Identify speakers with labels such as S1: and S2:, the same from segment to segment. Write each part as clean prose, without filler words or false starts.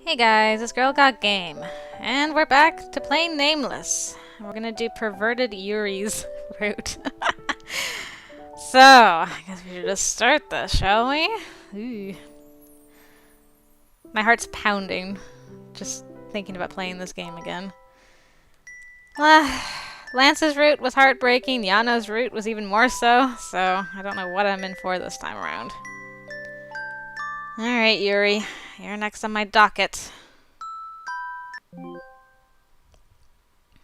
S1: Hey guys, this girl got game, and we're back to playing Nameless. We're gonna do perverted Yuri's route. So, I guess we should just start this, shall we? Ooh. My heart's pounding, just thinking about playing this game again. Lance's route was heartbreaking, Yano's route was even more so I don't know what I'm in for this time around. Alright, Yuri. You're next on my docket.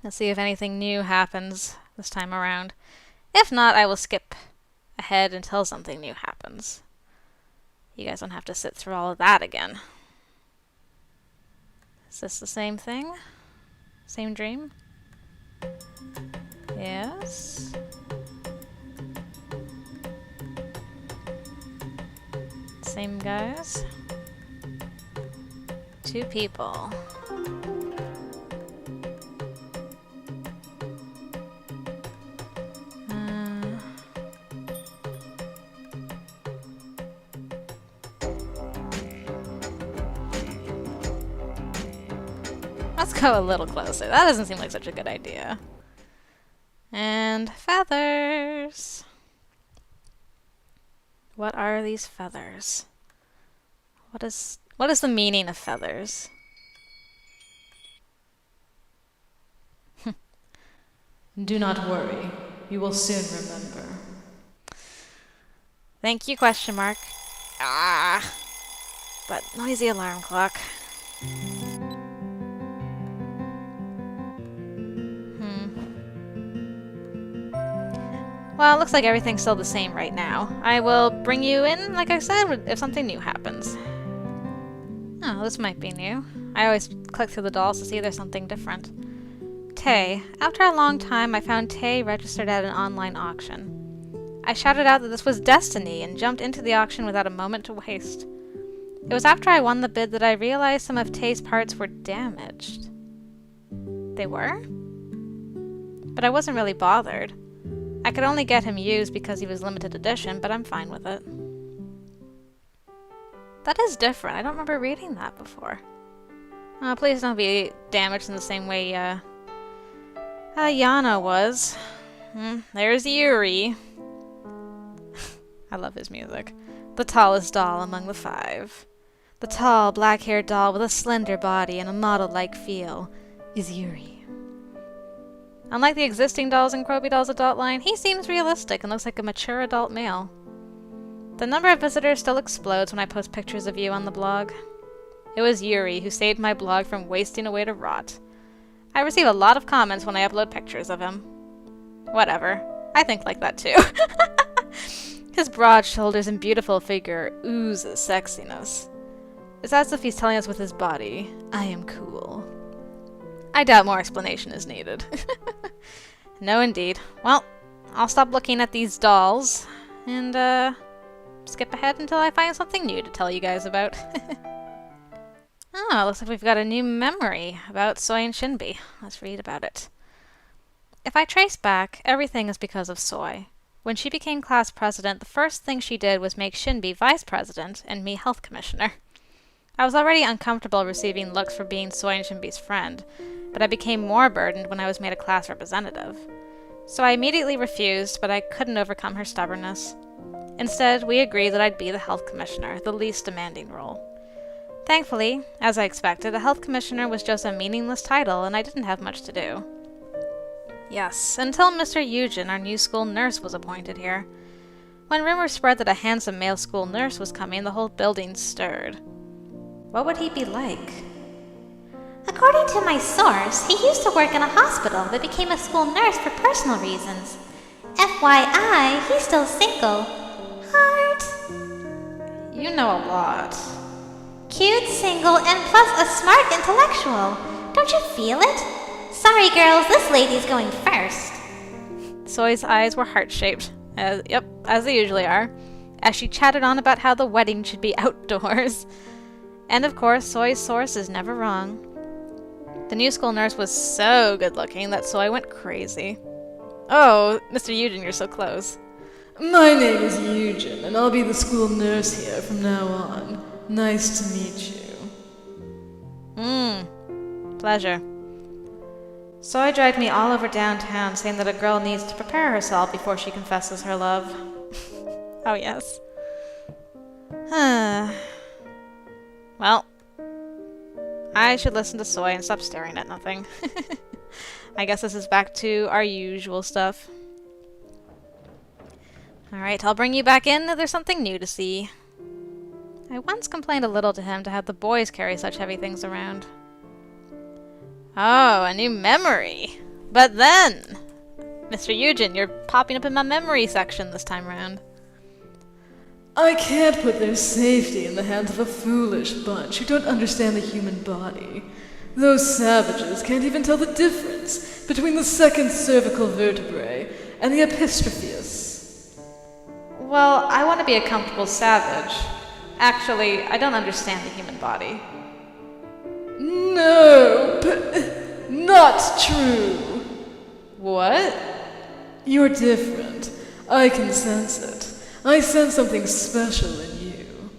S1: Let's see if anything new happens this time around. If not, I will skip ahead until something new happens. You guys don't have to sit through all of that again. Is this the same thing? Same dream? Yes. Same guys. Two people. Let's go a little closer. That doesn't seem like such a good idea. And feathers. What are these feathers? What is the meaning of feathers?
S2: Do not worry. You will soon remember.
S1: Thank you, question mark. Ah! But noisy alarm clock. Well, it looks like everything's still the same right now. I will bring you in, like I said, if something new happens. Oh, this might be new. I always click through the dolls to see if there's something different. Tay. After a long time, I found Tay registered at an online auction. I shouted out that this was destiny and jumped into the auction without a moment to waste. It was after I won the bid that I realized some of Tay's parts were damaged. They were? But I wasn't really bothered. I could only get him used because he was limited edition, but I'm fine with it. That is different. I don't remember reading that before. Oh, please don't be damaged in the same way, Yano was. There's Yuri. I love his music. The tallest doll among the five. The tall, black-haired doll with a slender body and a model-like feel is Yuri. Unlike the existing dolls in Crobi Doll's adult line, he seems realistic and looks like a mature adult male. The number of visitors still explodes when I post pictures of you on the blog. It was Yuri who saved my blog from wasting away to rot. I receive a lot of comments when I upload pictures of him. Whatever. I think like that too. His broad shoulders and beautiful figure oozes sexiness. It's as if he's telling us with his body, I am cool. I doubt more explanation is needed. No, indeed. Well, I'll stop looking at these dolls and skip ahead until I find something new to tell you guys about. Oh, looks like we've got a new memory about Soy and Shinbi. Let's read about it. If I trace back, everything is because of Soy. When she became class president, the first thing she did was make Shinbi vice president and me health commissioner. I was already uncomfortable receiving looks for being Soy and Shinbi's friend, but I became more burdened when I was made a class representative. So I immediately refused, but I couldn't overcome her stubbornness. Instead, we agreed that I'd be the health commissioner, the least demanding role. Thankfully, as I expected, a health commissioner was just a meaningless title, and I didn't have much to do. Yes, until Mr. Yujin, our new school nurse, was appointed here. When rumors spread that a handsome male school nurse was coming, the whole building stirred. What would he be like?
S3: According to my source, he used to work in a hospital but became a school nurse for personal reasons. FYI, he's still single. Heart.
S1: You know a lot.
S3: Cute, single, and plus a smart intellectual. Don't you feel it? Sorry girls, this lady's going first.
S1: Soy's eyes were heart-shaped, as they usually are, as she chatted on about how the wedding should be outdoors. And of course, Soy's source is never wrong. The new school nurse was so good-looking that Soy went crazy. Oh, Mr. Yujin, you're so close.
S2: My name is Yujin, and I'll be the school nurse here from now on. Nice to meet you.
S1: Pleasure. Soy dragged me all over downtown, saying that a girl needs to prepare herself before she confesses her love. Oh, yes. Well, I should listen to Soy and stop staring at nothing. I guess this is back to our usual stuff. Alright, I'll bring you back in if there's something new to see. I once complained a little to him to have the boys carry such heavy things around. Oh, a new memory. But then, Mr. Yujin, you're popping up in my memory section this time round.
S2: I can't put their safety in the hands of a foolish bunch who don't understand the human body. Those savages can't even tell the difference between the second cervical vertebrae and the epistropheus.
S1: Well, I want to be a comfortable savage. Actually, I don't understand the human body.
S2: No, not true.
S1: What?
S2: You're different. I can sense it. I sense something special in you.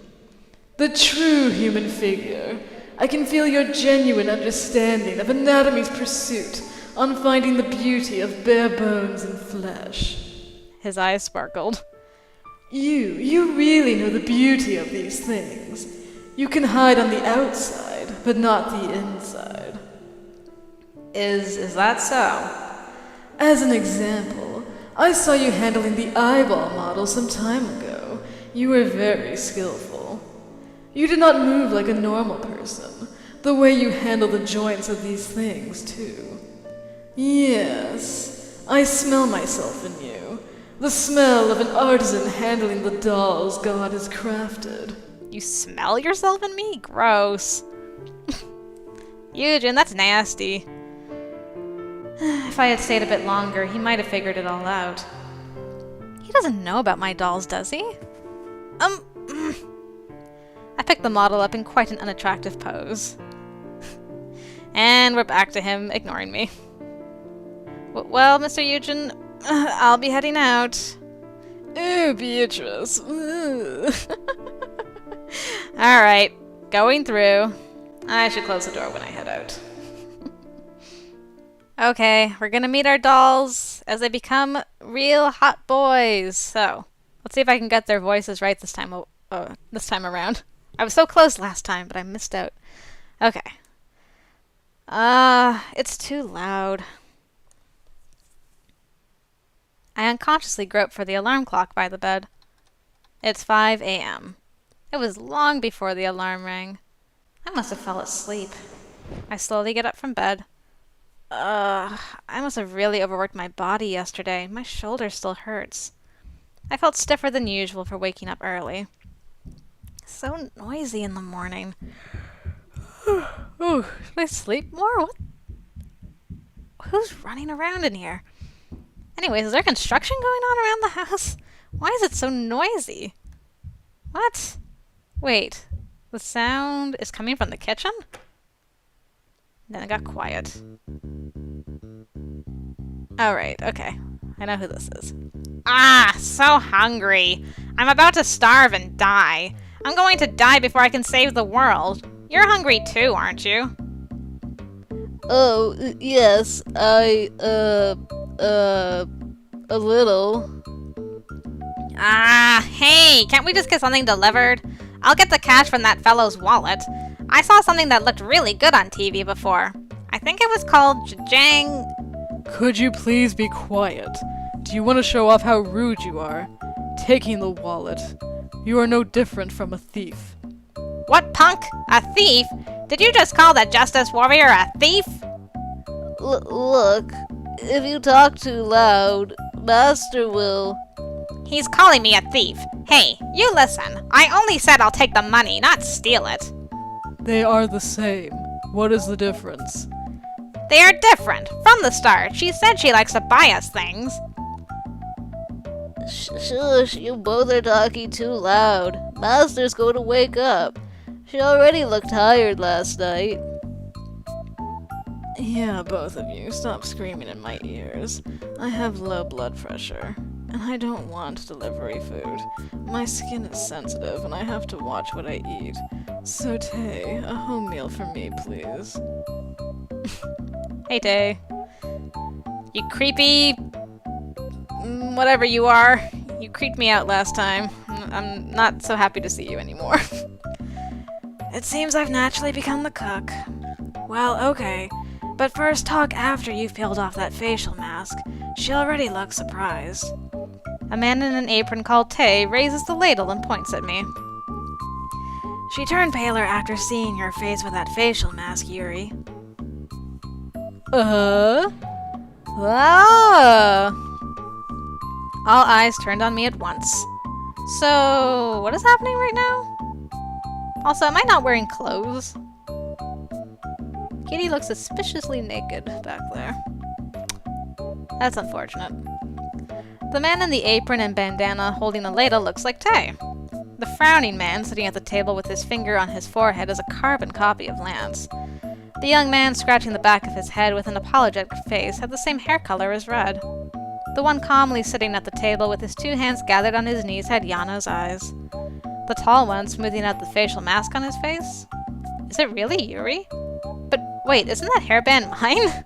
S2: The true human figure. I can feel your genuine understanding of anatomy's pursuit on finding the beauty of bare bones and flesh.
S1: His eyes sparkled.
S2: You really know the beauty of these things. You can hide on the outside, but not the inside.
S1: Is that so?
S2: As an example, I saw you handling the eyeball model some time ago. You were very skillful. You did not move like a normal person, the way you handle the joints of these things, too. Yes, I smell myself in you. The smell of an artisan handling the dolls God has crafted.
S1: You smell yourself in me? Gross. Yujin, that's nasty. If I had stayed a bit longer, he might have figured it all out. He doesn't know about my dolls, does he? I picked the model up in quite an unattractive pose. And we're back to him ignoring me. Well, Mr. Yujin, I'll be heading out.
S2: Ew, Beatrice.
S1: Alright, going through. I should close the door when I head out. Okay, we're gonna meet our dolls as they become real hot boys. So, let's see if I can get their voices right this time around. I was so close last time, but I missed out. Okay. It's too loud. I unconsciously groped for the alarm clock by the bed. It's 5 a.m. It was long before the alarm rang. I must have fell asleep. I slowly get up from bed. I must have really overworked my body yesterday. My shoulder still hurts. I felt stiffer than usual for waking up early. So noisy in the morning. Oh, should I sleep more? What? Who's running around in here? Anyways, is there construction going on around the house? Why is it so noisy? What? Wait, the sound is coming from the kitchen? Then it got quiet. Oh, right, okay. I know who this is. Ah, so hungry. I'm about to starve and die. I'm going to die before I can save the world. You're hungry too, aren't you?
S4: Oh, yes, a little.
S1: Ah, hey, can't we just get something delivered? I'll get the cash from that fellow's wallet. I saw something that looked really good on TV before. I think it was called Jang...
S2: Could you please be quiet? Do you want to show off how rude you are? Taking the wallet. You are no different from a thief.
S1: What, punk? A thief? Did you just call the Justice Warrior a thief?
S4: Look, if you talk too loud, Master will...
S1: He's calling me a thief. Hey, you listen. I only said I'll take the money, not steal it.
S2: They are the same. What is the difference?
S1: They are different. From the start, she said she likes to buy us things.
S4: Shush, you both are talking too loud. Master's going to wake up. She already looked tired last night.
S2: Yeah, both of you, stop screaming in my ears. I have low blood pressure, and I don't want delivery food. My skin is sensitive, and I have to watch what I eat. So, Tay, a home meal for me, please.
S1: Hey, Tay. You creepy... whatever you are. You creeped me out last time. I'm not so happy to see you anymore. It seems I've naturally become the cook. Well, okay. But first talk after you've peeled off that facial mask. She already looks surprised. A man in an apron called Tay raises the ladle and points at me. She turned paler after seeing your face with that facial mask, Yuri. Ah! All eyes turned on me at once. So, what is happening right now? Also, am I not wearing clothes? Kitty looks suspiciously naked back there. That's unfortunate. The man in the apron and bandana holding the ladle looks like Tay. The frowning man sitting at the table with his finger on his forehead is a carbon copy of Lance. The young man scratching the back of his head with an apologetic face had the same hair color as Red. The one calmly sitting at the table with his 2 hands gathered on his knees had Yano's eyes. The tall one smoothing out the facial mask on his face? Is it really Yuri? But wait, isn't that hairband mine?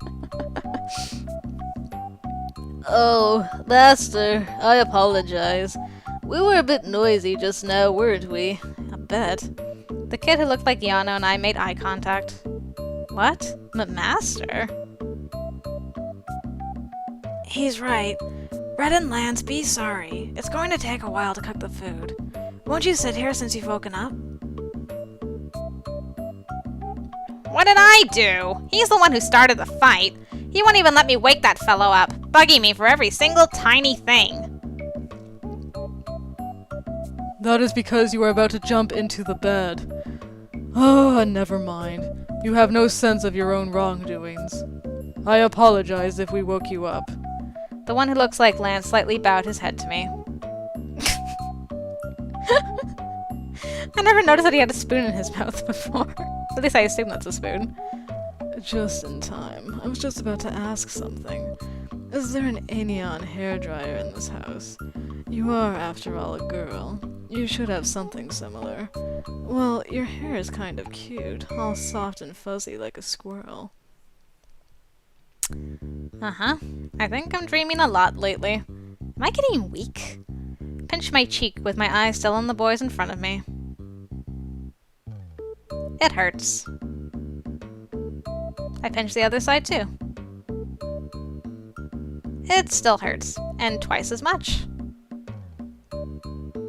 S4: Oh, Master, I apologize. We were a bit noisy just now, weren't we?
S1: A bit. The kid who looked like Yano and I made eye contact. What? Master? He's right. Red and Lance, be sorry. It's going to take a while to cook the food. Won't you sit here since you've woken up? What did I do? He's the one who started the fight. He won't even let me wake that fellow up, bugging me for every single tiny thing.
S2: That is because you are about to jump into the bed. Oh, never mind. You have no sense of your own wrongdoings. I apologize if we woke you up.
S1: The one who looks like Lance slightly bowed his head to me. I never noticed that he had a spoon in his mouth before. At least I assume that's a spoon.
S2: Just in time. I was just about to ask something. Is there an Aeneon hairdryer in this house? You are, after all, a girl. You should have something similar. Well, your hair is kind of cute, all soft and fuzzy like a squirrel.
S1: Uh-huh. I think I'm dreaming a lot lately. Am I getting weak? Pinch my cheek with my eyes still on the boys in front of me. It hurts. I pinch the other side too. It still hurts, and twice as much.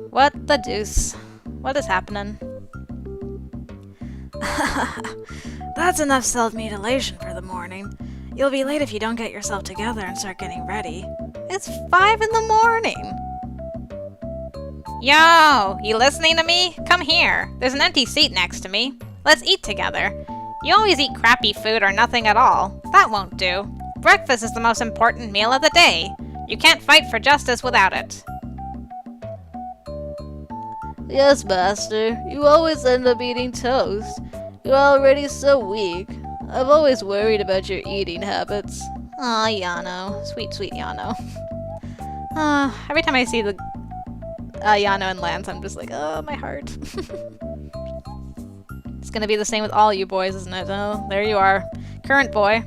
S1: What the deuce? What is happening? That's enough self-mutilation for the morning. You'll be late if you don't get yourself together and start getting ready. It's 5 in the morning. Yo, you listening to me? Come here. There's an empty seat next to me. Let's eat together. You always eat crappy food or nothing at all. That won't do. Breakfast is the most important meal of the day. You can't fight for justice without it.
S4: Yes, Master. You always end up eating toast. You're already so weak. I've always worried about your eating habits.
S1: Aw, Yano. Sweet, sweet Yano. Every time I see the Yano and Lance, I'm just like, oh, my heart. It's gonna be the same with all you boys, isn't it? Oh, there you are. Current boy.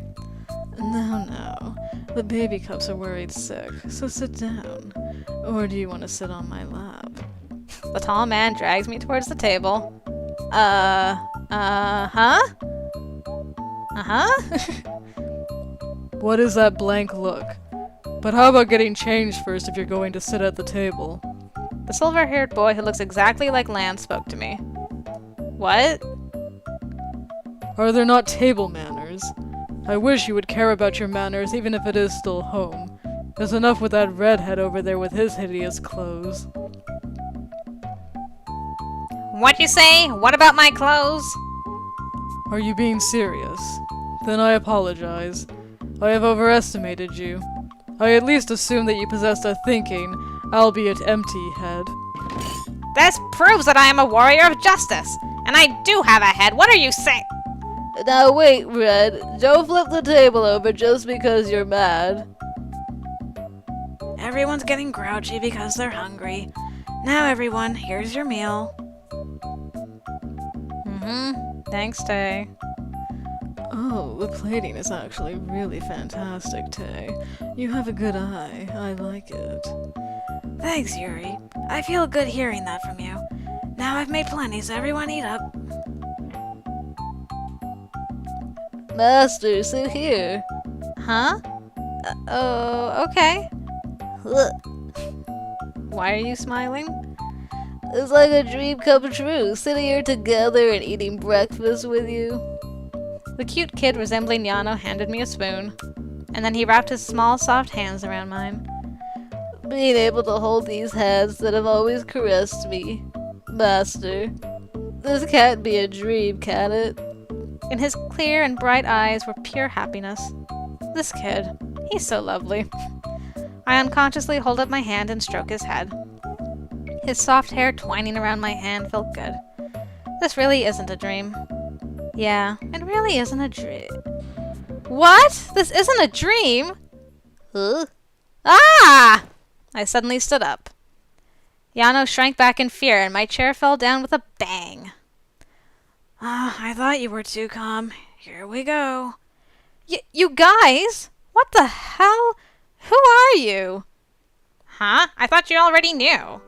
S2: No. The baby cups are worried sick, so sit down. Or do you want to sit on my lap?
S1: The tall man drags me towards the table. Huh?
S2: What is that blank look? But how about getting changed first if you're going to sit at the table?
S1: The silver-haired boy who looks exactly like Lance spoke to me. What?
S2: Are there not table manners? I wish you would care about your manners even if it is still home. There's enough with that redhead over there with his hideous clothes.
S1: What you say? What about my clothes?
S2: Are you being serious? Then I apologize. I have overestimated you. I at least assumed that you possessed a thinking, albeit empty, head.
S1: This proves that I am a warrior of justice, and I do have a head. What are you saying?
S4: Now wait, Red. Don't flip the table over just because you're mad.
S1: Everyone's getting grouchy because they're hungry. Now everyone, here's your meal. Thanks, Tay.
S2: Oh, the plating is actually really fantastic, Tay. You have a good eye. I like it.
S1: Thanks, Yuri. I feel good hearing that from you. Now I've made plenty, so everyone eat up.
S4: Master, sit here.
S1: Huh? Oh, okay.
S4: Ugh.
S1: Why are you smiling?
S4: It's like a dream come true, sitting here together and eating breakfast with you.
S1: The cute kid resembling Yano handed me a spoon, and then he wrapped his small, soft hands around mine.
S4: Being able to hold these hands that have always caressed me. Master, this can't be a dream, can it?
S1: In his clear and bright eyes were pure happiness. This kid, he's so lovely. I unconsciously hold up my hand and stroke his head. His soft hair twining around my hand felt good. This really isn't a dream. Yeah, it really isn't a dream. What? This isn't a dream?
S4: Huh?
S1: Ah! I suddenly stood up. Yano shrank back in fear, and my chair fell down with a bang. I thought you were too calm. Here we go. You guys? What the hell? Who are you? Huh? I thought you already knew.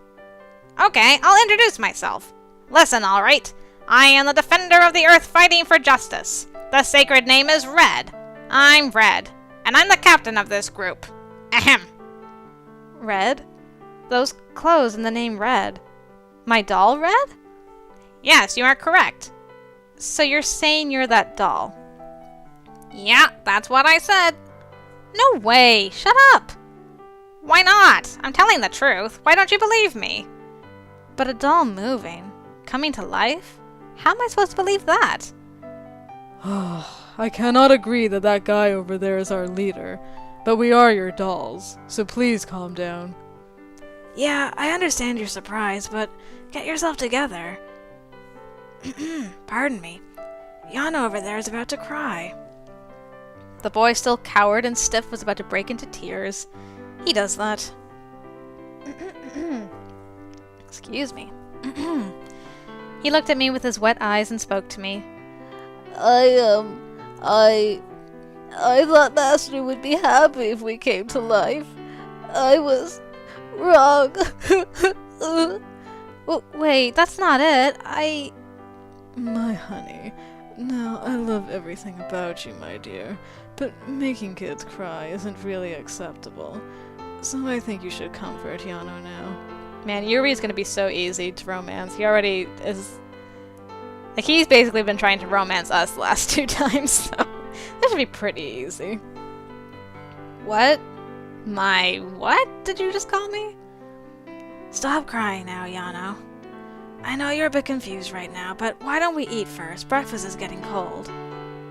S1: Okay, I'll introduce myself. Listen, alright. I am the defender of the earth fighting for justice. The sacred name is Red. I'm Red, and I'm the captain of this group. Ahem. Red? Those clothes and the name Red. My doll Red? Yes, you are correct. So you're saying you're that doll? Yeah, that's what I said. No way! Shut up! Why not? I'm telling the truth. Why don't you believe me? But a doll moving, coming to life? How am I supposed to believe that?
S2: I cannot agree that that guy over there is our leader, but we are your dolls, so please calm down.
S1: Yeah, I understand your surprise, but get yourself together. Pardon me. Yano over there is about to cry. The boy, still coward and stiff, was about to break into tears. He does that. Excuse me. He looked at me with his wet eyes and spoke to me.
S4: I thought Master would be happy if we came to life. I was wrong.
S1: Wait, that's not it.
S2: My honey, now I love everything about you, my dear, but making kids cry isn't really acceptable. So I think you should comfort Yano now.
S1: Man, Yuri's gonna be so easy to romance. He already is. Like, he's basically been trying to romance us the last 2 times, so that should be pretty easy. What? My what did you just call me? Stop crying now, Yano. I know you're a bit confused right now, but why don't we eat first? Breakfast is getting cold.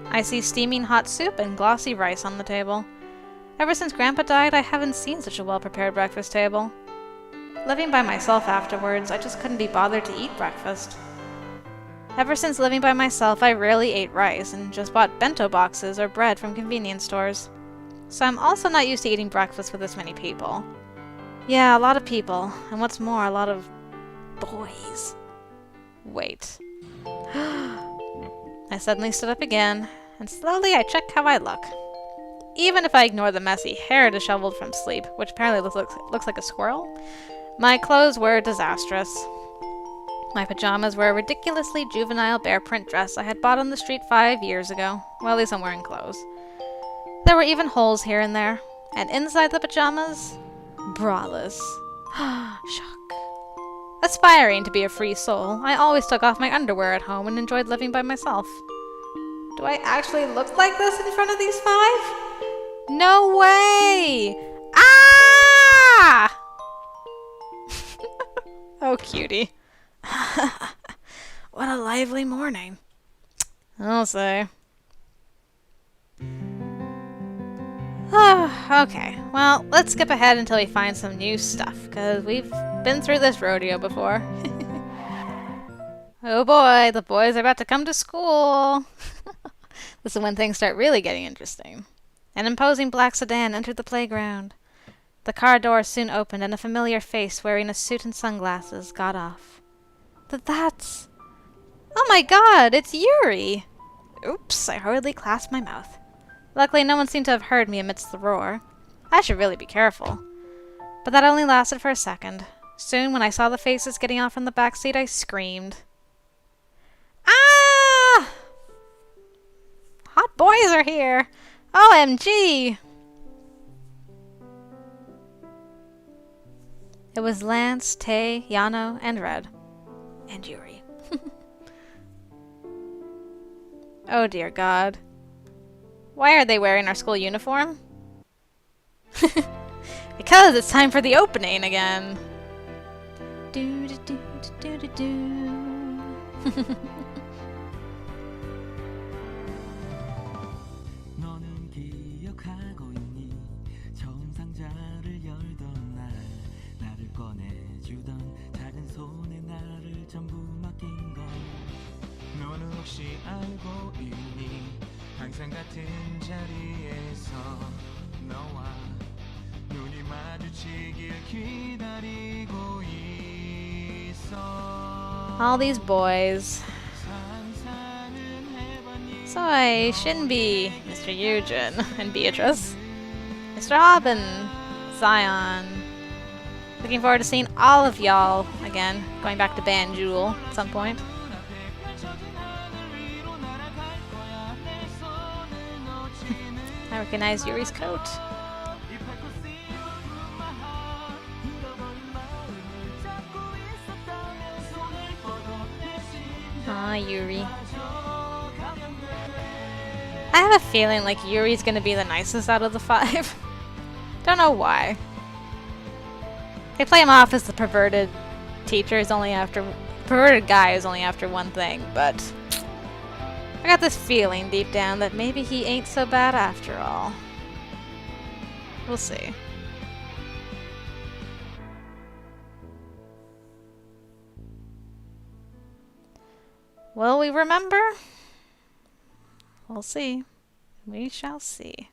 S1: I see steaming hot soup and glossy rice on the table. Ever since Grandpa died, I haven't seen such a well-prepared breakfast table. Living by myself afterwards, I just couldn't be bothered to eat breakfast. Ever since living by myself, I rarely ate rice and just bought bento boxes or bread from convenience stores. So I'm also not used to eating breakfast with this many people. Yeah, a lot of people, and what's more, a lot of boys. Wait. I suddenly stood up again, and slowly I checked how I look. Even if I ignore the messy hair disheveled from sleep, which apparently looks like a squirrel, my clothes were disastrous. My pajamas were a ridiculously juvenile bear print dress I had bought on the street 5 years ago. Well, at least I'm wearing clothes. There were even holes here and there, and inside the pajamas, braless. Shock. Aspiring to be a free soul, I always took off my underwear at home and enjoyed living by myself. Do I actually look like this in front of these 5? No way! Ah! Oh, cutie. What a lively morning. I'll say. Oh, okay. Well, let's skip ahead until we find some new stuff, because we've been through this rodeo before. Oh boy, the boys are about to come to school. This is when things start really getting interesting. An imposing black sedan entered the playground. The car door soon opened, and a familiar face wearing a suit and sunglasses got off. That's... Oh my god, it's Yuri! Oops, I hurriedly clasped my mouth. Luckily, no one seemed to have heard me amidst the roar. I should really be careful. But that only lasted for a second. Soon, when I saw the faces getting out from the back seat, I screamed. Ah! Hot boys are here! OMG! It was Lance, Tay, Yano, and Red. And Yuri. Oh dear God. Why are they wearing our school uniform? Because it's time for the opening again. Do do do do do do.
S5: 너는 기억하고 있니? 처음 상자를 열던 날 나를 꺼내주던 작은 손에 나를 전부 맡긴 걸 너는 혹시 알고 있니? 항상 같은 자리에서 너와 눈이 마주치길 기다리고 있어.
S1: All these boys. So I shouldn't be Mr. Yujin and Beatrice. Mr. Haben, Zion. Looking forward to seeing all of y'all again. Going back to Banjul at some point. I recognize Yuri's coat. Aw, Yuri. I have a feeling like Yuri's gonna be the nicest out of the 5. Don't know why. They play him off as the perverted teacher is only after... perverted guy is only after one thing, but... I got this feeling deep down that maybe he ain't so bad after all. We'll see. Will we remember? We'll see. We shall see.